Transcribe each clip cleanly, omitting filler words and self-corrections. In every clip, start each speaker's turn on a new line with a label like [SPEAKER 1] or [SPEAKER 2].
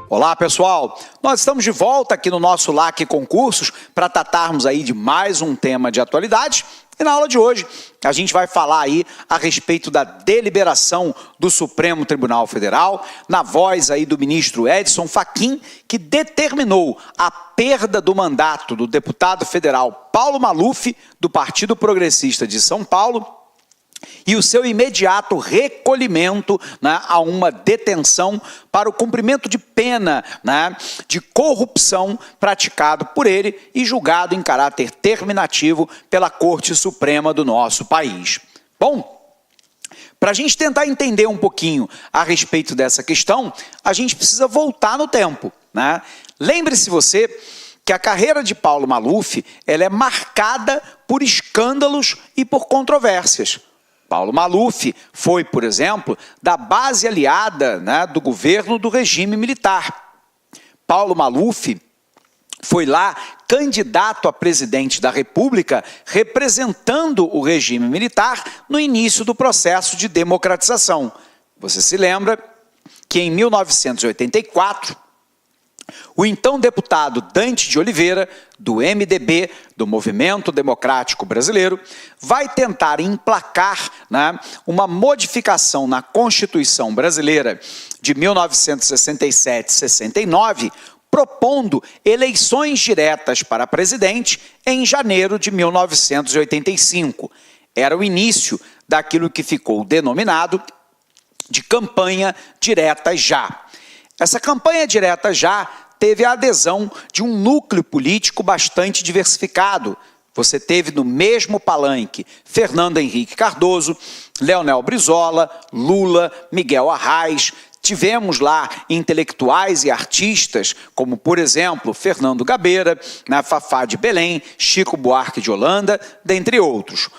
[SPEAKER 1] Olá, pessoal! Nós estamos de volta aqui no nosso LAC Concursos para tratarmos aí de mais um tema de atualidade. E na aula de hoje, a gente vai falar aí a respeito da deliberação do Supremo Tribunal Federal, na voz aí do ministro Edson Fachin, que determinou a perda do mandato do deputado federal Paulo Maluf, do Partido Progressista de São Paulo, e o seu imediato recolhimento, né, a uma detenção para o cumprimento de pena, né, de corrupção praticado por ele e julgado em caráter terminativo pela Corte Suprema do nosso país. Bom, para a gente tentar entender um pouquinho a respeito dessa questão, a gente precisa voltar no tempo, né? Lembre-se você que a carreira de Paulo Maluf ela é marcada por escândalos e por controvérsias. Paulo Maluf foi, por exemplo, da base aliada, né, do governo do regime militar. Paulo Maluf foi lá candidato a presidente da República, representando o regime militar no início do processo de democratização. Você se lembra que em 1984, o então deputado Dante de Oliveira, do MDB, do Movimento Democrático Brasileiro, vai tentar emplacar, né, uma modificação na Constituição Brasileira de 1967-69, propondo eleições diretas para presidente em janeiro de 1985. Era o início daquilo que ficou denominado de campanha direta já. Essa campanha direta já teve a adesão de um núcleo político bastante diversificado. Você teve no mesmo palanque Fernando Henrique Cardoso, Leonel Brizola, Lula, Miguel Arraes. Tivemos lá intelectuais e artistas, como, por exemplo, Fernando Gabeira, Fafá de Belém, Chico Buarque de Holanda, dentre outros.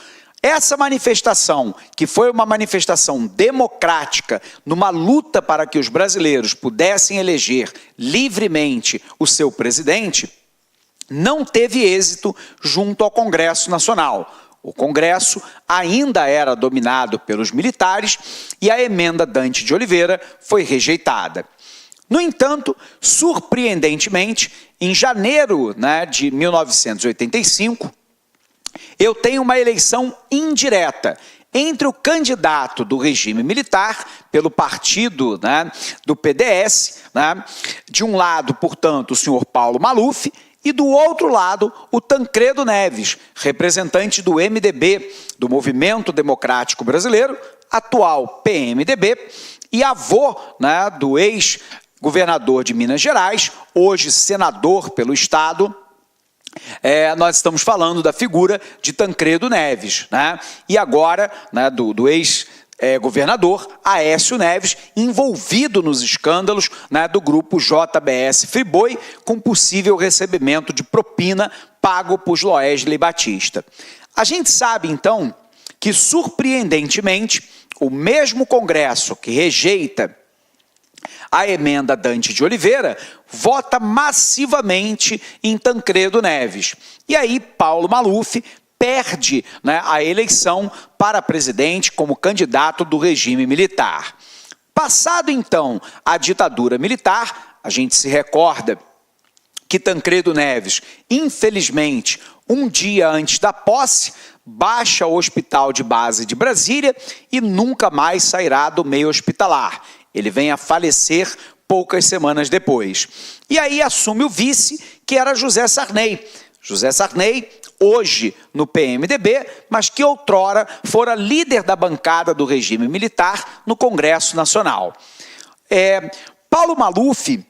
[SPEAKER 1] Essa manifestação, que foi uma manifestação democrática, numa luta para que os brasileiros pudessem eleger livremente o seu presidente, não teve êxito junto ao Congresso Nacional. O Congresso ainda era dominado pelos militares e a emenda Dante de Oliveira foi rejeitada. No entanto, surpreendentemente, em janeiro, né, de 1985, eu tenho uma eleição indireta entre o candidato do regime militar, pelo partido, né, do PDS, né, de um lado, portanto, o senhor Paulo Maluf, e do outro lado, o Tancredo Neves, representante do MDB, do Movimento Democrático Brasileiro, atual PMDB, e avô, né, do ex-governador de Minas Gerais, hoje senador pelo Estado. Nós estamos falando da figura de Tancredo Neves, né? E agora, né, do ex-governador Aécio Neves, envolvido nos escândalos, né, do grupo JBS Friboi, com possível recebimento de propina pago por Joesley Batista. A gente sabe, então, que, surpreendentemente, o mesmo Congresso que rejeita a emenda Dante de Oliveira vota massivamente em Tancredo Neves. E aí Paulo Maluf perde, né, a eleição para presidente como candidato do regime militar. Passado então a ditadura militar, a gente se recorda que Tancredo Neves, infelizmente, um dia antes da posse, baixa o Hospital de Base de Brasília e nunca mais sairá do meio hospitalar. Ele vem a falecer poucas semanas depois. E aí assume o vice, que era José Sarney. José Sarney, hoje no PMDB, mas que outrora fora líder da bancada do regime militar no Congresso Nacional. Paulo Maluf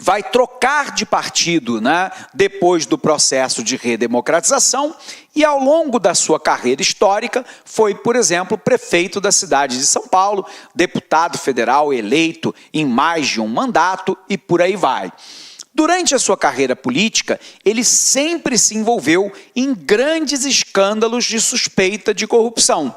[SPEAKER 1] vai trocar de partido, né, depois do processo de redemocratização e, ao longo da sua carreira histórica, foi, por exemplo, prefeito da cidade de São Paulo, deputado federal eleito em mais de um mandato e por aí vai. Durante a sua carreira política, ele sempre se envolveu em grandes escândalos de suspeita de corrupção.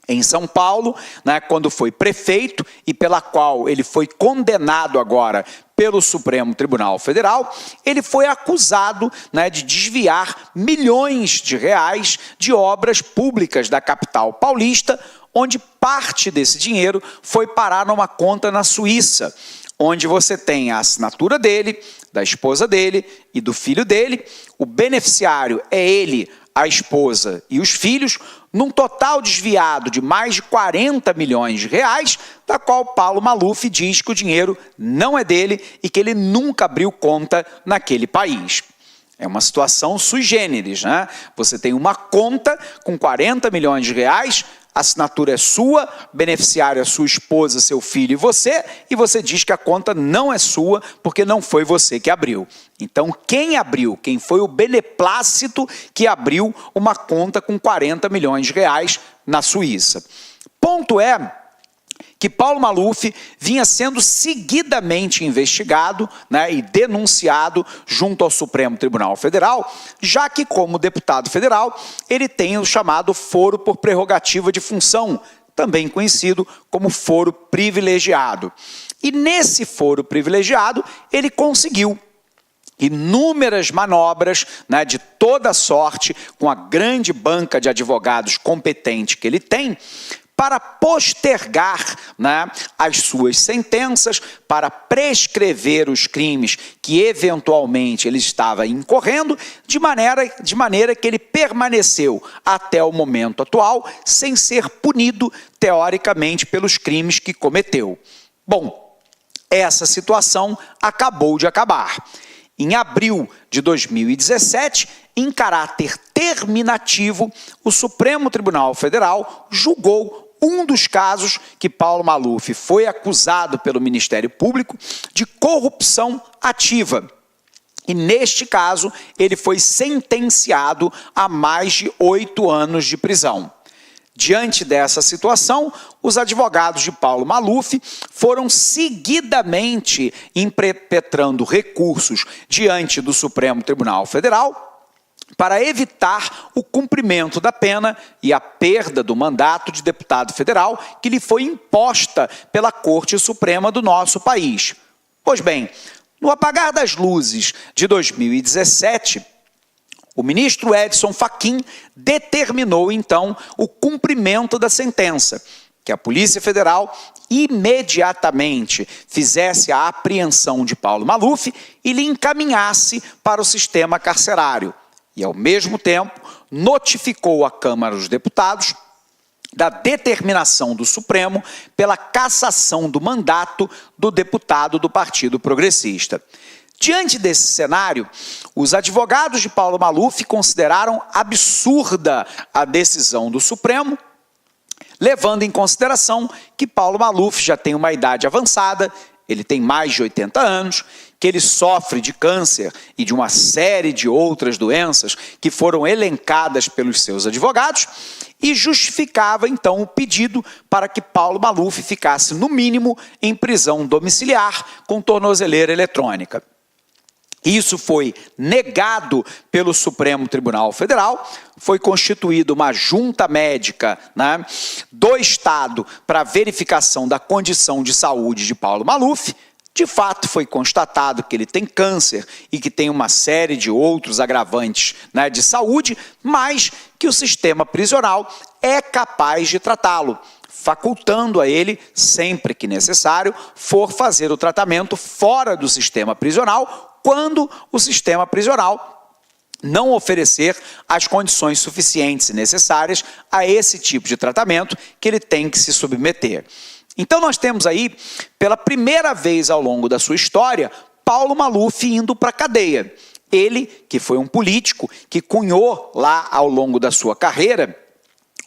[SPEAKER 1] Em São Paulo, né, quando foi prefeito e pela qual ele foi condenado agora pelo Supremo Tribunal Federal, ele foi acusado, né, de desviar milhões de reais de obras públicas da capital paulista, onde parte desse dinheiro foi parar numa conta na Suíça, onde você tem a assinatura dele, da esposa dele e do filho dele. O beneficiário é ele, a esposa e os filhos, num total desviado de mais de 40 milhões de reais, da qual Paulo Maluf diz que o dinheiro não é dele e que ele nunca abriu conta naquele país. É uma situação sui generis, né? Você tem uma conta com 40 milhões de reais, a assinatura é sua, beneficiário é sua esposa, seu filho e você diz que a conta não é sua porque não foi você que abriu. Então, quem abriu? Quem foi o beneplácito que abriu uma conta com 40 milhões de reais na Suíça? Ponto é que Paulo Maluf vinha sendo seguidamente investigado, né, e denunciado junto ao Supremo Tribunal Federal, já que, como deputado federal, ele tem o chamado foro por prerrogativa de função, também conhecido como foro privilegiado. E nesse foro privilegiado, ele conseguiu inúmeras manobras, né, de toda sorte, com a grande banca de advogados competente que ele tem, para postergar, né, as suas sentenças, para prescrever os crimes que eventualmente ele estava incorrendo, de maneira que ele permaneceu até o momento atual sem ser punido, teoricamente, pelos crimes que cometeu. Bom, essa situação acabou de acabar. Em abril de 2017, em caráter terminativo, o Supremo Tribunal Federal julgou um dos casos que Paulo Maluf foi acusado pelo Ministério Público de corrupção ativa. E neste caso, ele foi sentenciado a mais de 8 anos de prisão. Diante dessa situação, os advogados de Paulo Maluf foram seguidamente impetrando recursos diante do Supremo Tribunal Federal para evitar o cumprimento da pena e a perda do mandato de deputado federal que lhe foi imposta pela Corte Suprema do nosso país. Pois bem, no apagar das luzes de 2017, o ministro Edson Fachin determinou, então, o cumprimento da sentença, que a Polícia Federal imediatamente fizesse a apreensão de Paulo Maluf e lhe encaminhasse para o sistema carcerário. E, ao mesmo tempo, notificou a Câmara dos Deputados da determinação do Supremo pela cassação do mandato do deputado do Partido Progressista. Diante desse cenário, os advogados de Paulo Maluf consideraram absurda a decisão do Supremo, levando em consideração que Paulo Maluf já tem uma idade avançada, ele tem mais de 80 anos, que ele sofre de câncer e de uma série de outras doenças que foram elencadas pelos seus advogados, e justificava, então, o pedido para que Paulo Maluf ficasse, no mínimo, em prisão domiciliar com tornozeleira eletrônica. Isso foi negado pelo Supremo Tribunal Federal, foi constituída uma junta médica, né, do Estado para verificação da condição de saúde de Paulo Maluf. De fato, foi constatado que ele tem câncer e que tem uma série de outros agravantes, né, de saúde, mas que o sistema prisional é capaz de tratá-lo, facultando a ele, sempre que necessário, for fazer o tratamento fora do sistema prisional, quando o sistema prisional não oferecer as condições suficientes e necessárias a esse tipo de tratamento que ele tem que se submeter. Então nós temos aí, pela primeira vez ao longo da sua história, Paulo Maluf indo para a cadeia. Ele, que foi um político, que cunhou lá ao longo da sua carreira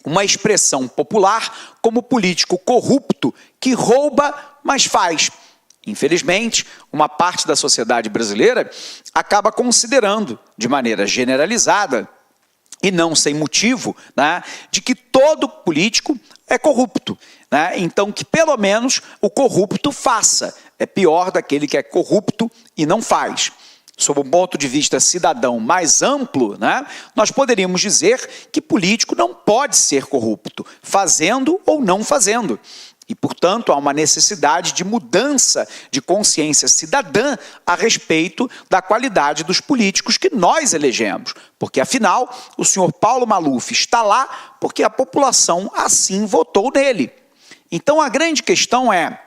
[SPEAKER 1] uma expressão popular como político corrupto que rouba, mas faz. Infelizmente, uma parte da sociedade brasileira acaba considerando, de maneira generalizada, e não sem motivo, né, de que todo político é corrupto, né? Então, que pelo menos o corrupto faça. É pior daquele que é corrupto e não faz. Sob um ponto de vista cidadão mais amplo, né, nós poderíamos dizer que político não pode ser corrupto, fazendo ou não fazendo. E, portanto, há uma necessidade de mudança de consciência cidadã a respeito da qualidade dos políticos que nós elegemos. Porque, afinal, o senhor Paulo Maluf está lá porque a população assim votou nele. Então, a grande questão é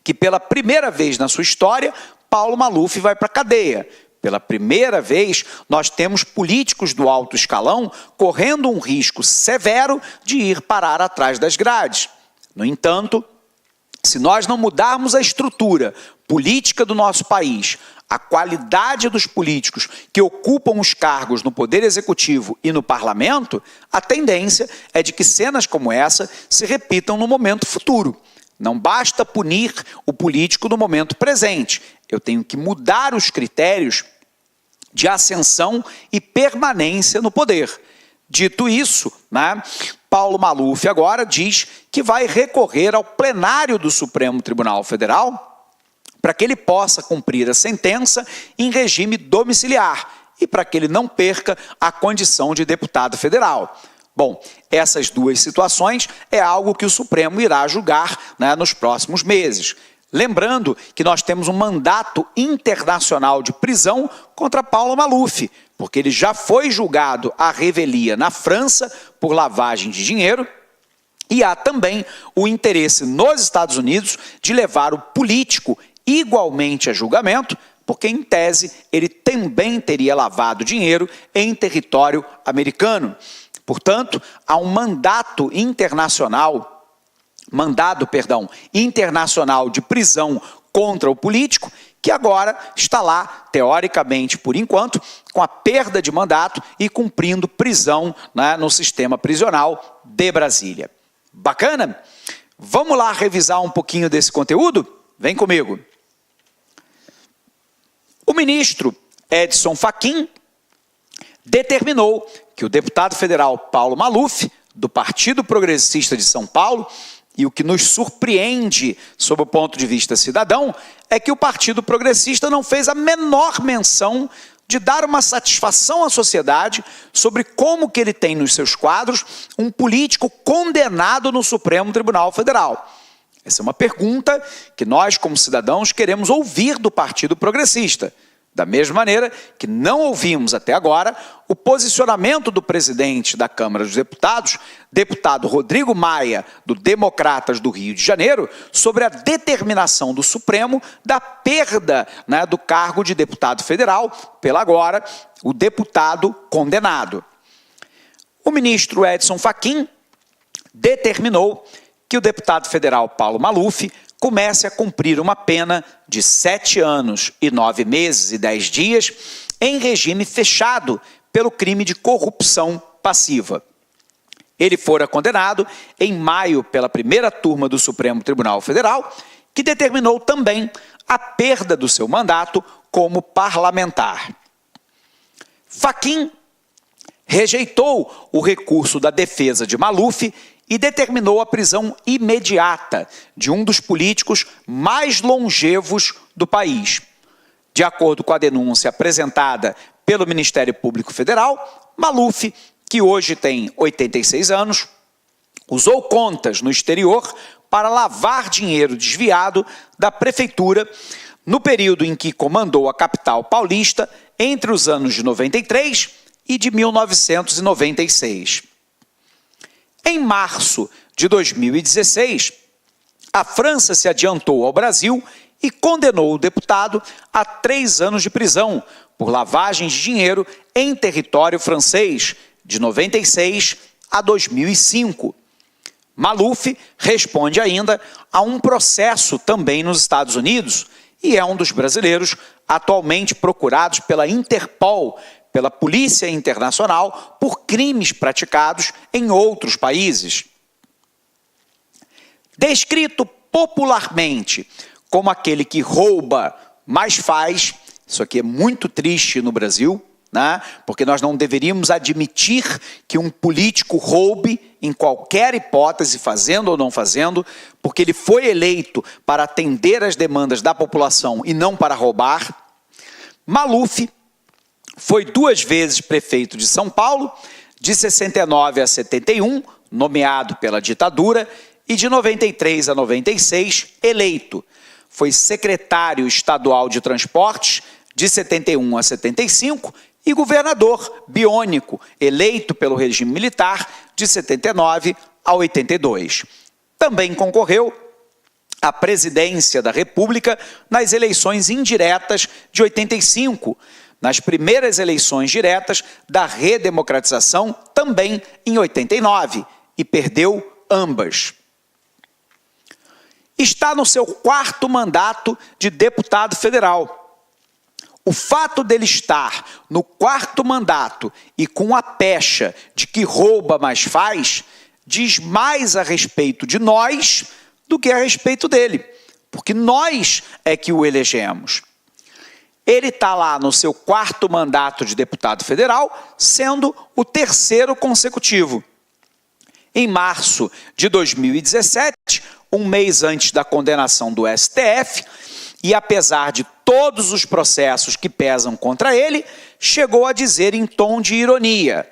[SPEAKER 1] que, pela primeira vez na sua história, Paulo Maluf vai para a cadeia. Pela primeira vez, nós temos políticos do alto escalão correndo um risco severo de ir parar atrás das grades. No entanto, se nós não mudarmos a estrutura política do nosso país, a qualidade dos políticos que ocupam os cargos no Poder Executivo e no Parlamento, a tendência é de que cenas como essa se repitam no momento futuro. Não basta punir o político no momento presente. Eu tenho que mudar os critérios de ascensão e permanência no poder. Dito isso, Paulo Maluf agora diz que vai recorrer ao plenário do Supremo Tribunal Federal para que ele possa cumprir a sentença em regime domiciliar e para que ele não perca a condição de deputado federal. Bom, essas duas situações é algo que o Supremo irá julgar nos próximos meses. Lembrando que nós temos um mandato internacional de prisão contra Paulo Maluf, porque ele já foi julgado à revelia na França por lavagem de dinheiro e há também o interesse nos Estados Unidos de levar o político igualmente a julgamento, porque, em tese, ele também teria lavado dinheiro em território americano. Portanto, há um mandado internacional de prisão contra o político, que agora está lá, teoricamente, por enquanto, com a perda de mandato e cumprindo prisão no sistema prisional de Brasília. Bacana? Vamos lá revisar um pouquinho desse conteúdo? Vem comigo. O ministro Edson Fachin determinou que o deputado federal Paulo Maluf, do Partido Progressista de São Paulo, e o que nos surpreende sob o ponto de vista cidadão é que o Partido Progressista não fez a menor menção de dar uma satisfação à sociedade sobre como que ele tem nos seus quadros um político condenado no Supremo Tribunal Federal. Essa é uma pergunta que nós, como cidadãos, queremos ouvir do Partido Progressista. Da mesma maneira que não ouvimos até agora o posicionamento do presidente da Câmara dos Deputados, deputado Rodrigo Maia, do Democratas do Rio de Janeiro, sobre a determinação do Supremo da perda do cargo de deputado federal pela agora o deputado condenado. O ministro Edson Fachin determinou que o deputado federal Paulo Maluf comece a cumprir uma pena de 7 anos e 9 meses e 10 dias em regime fechado pelo crime de corrupção passiva. Ele fora condenado em maio pela primeira turma do Supremo Tribunal Federal, que determinou também a perda do seu mandato como parlamentar. Fachin rejeitou o recurso da defesa de Maluf e determinou a prisão imediata de um dos políticos mais longevos do país. De acordo com a denúncia apresentada pelo Ministério Público Federal, Maluf, que hoje tem 86 anos, usou contas no exterior para lavar dinheiro desviado da prefeitura no período em que comandou a capital paulista entre os anos de 93 e de 1996. Em março de 2016, a França se adiantou ao Brasil e condenou o deputado a 3 anos de prisão por lavagem de dinheiro em território francês, de 96 a 2005. Maluf responde ainda a um processo também nos Estados Unidos e é um dos brasileiros atualmente procurados pela Interpol, pela Polícia Internacional, por crimes praticados em outros países. Descrito popularmente como aquele que rouba, mas faz, isso aqui é muito triste no Brasil, porque nós não deveríamos admitir que um político roube em qualquer hipótese, fazendo ou não fazendo, porque ele foi eleito para atender às demandas da população e não para roubar. Maluf foi 2 vezes prefeito de São Paulo, de 69 a 71, nomeado pela ditadura, e de 93 a 96 eleito. Foi secretário estadual de transportes de 71 a 75 e governador biônico, eleito pelo regime militar de 79 a 82. Também concorreu à presidência da República nas eleições indiretas de 85, nas primeiras eleições diretas da redemocratização, também em 89, e perdeu ambas. Está no seu 4º mandato de deputado federal. O fato dele estar no 4º mandato e com a pecha de que rouba, mas faz, diz mais a respeito de nós do que a respeito dele, porque nós é que o elegemos. Ele está lá no seu 4º mandato de deputado federal, sendo o 3º consecutivo. Em março de 2017, um mês antes da condenação do STF, e apesar de todos os processos que pesam contra ele, chegou a dizer em tom de ironia,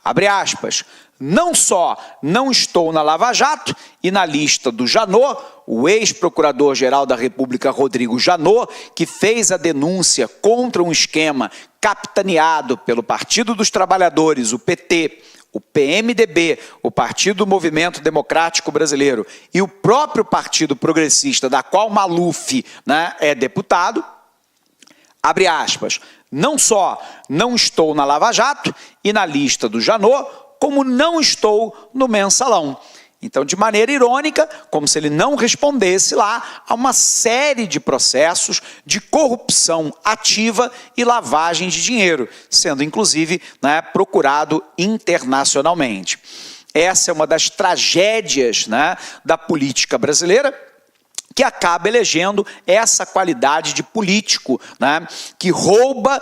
[SPEAKER 1] abre aspas, não só não estou na Lava Jato e na lista do Janot, o ex-procurador-geral da República, Rodrigo Janot, que fez a denúncia contra um esquema capitaneado pelo Partido dos Trabalhadores, o PT, o PMDB, o Partido do Movimento Democrático Brasileiro e o próprio Partido Progressista, da qual Maluf, é deputado, abre aspas, não só não estou na Lava Jato e na lista do Janot, como não estou no Mensalão. Então, de maneira irônica, como se ele não respondesse lá a uma série de processos de corrupção ativa e lavagem de dinheiro, sendo inclusive procurado internacionalmente. Essa é uma das tragédias da política brasileira, que acaba elegendo essa qualidade de político, que rouba,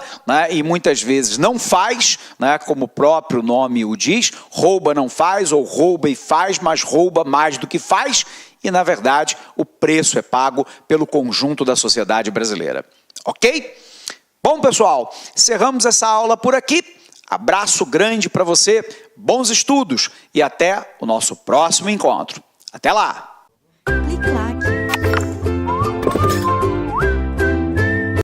[SPEAKER 1] e muitas vezes não faz, como o próprio nome o diz, rouba não faz, ou rouba e faz, mas rouba mais do que faz, e na verdade o preço é pago pelo conjunto da sociedade brasileira. Ok? Bom, pessoal, encerramos essa aula por aqui. Abraço grande para você, bons estudos e até o nosso próximo encontro. Até lá!
[SPEAKER 2] Clique lá.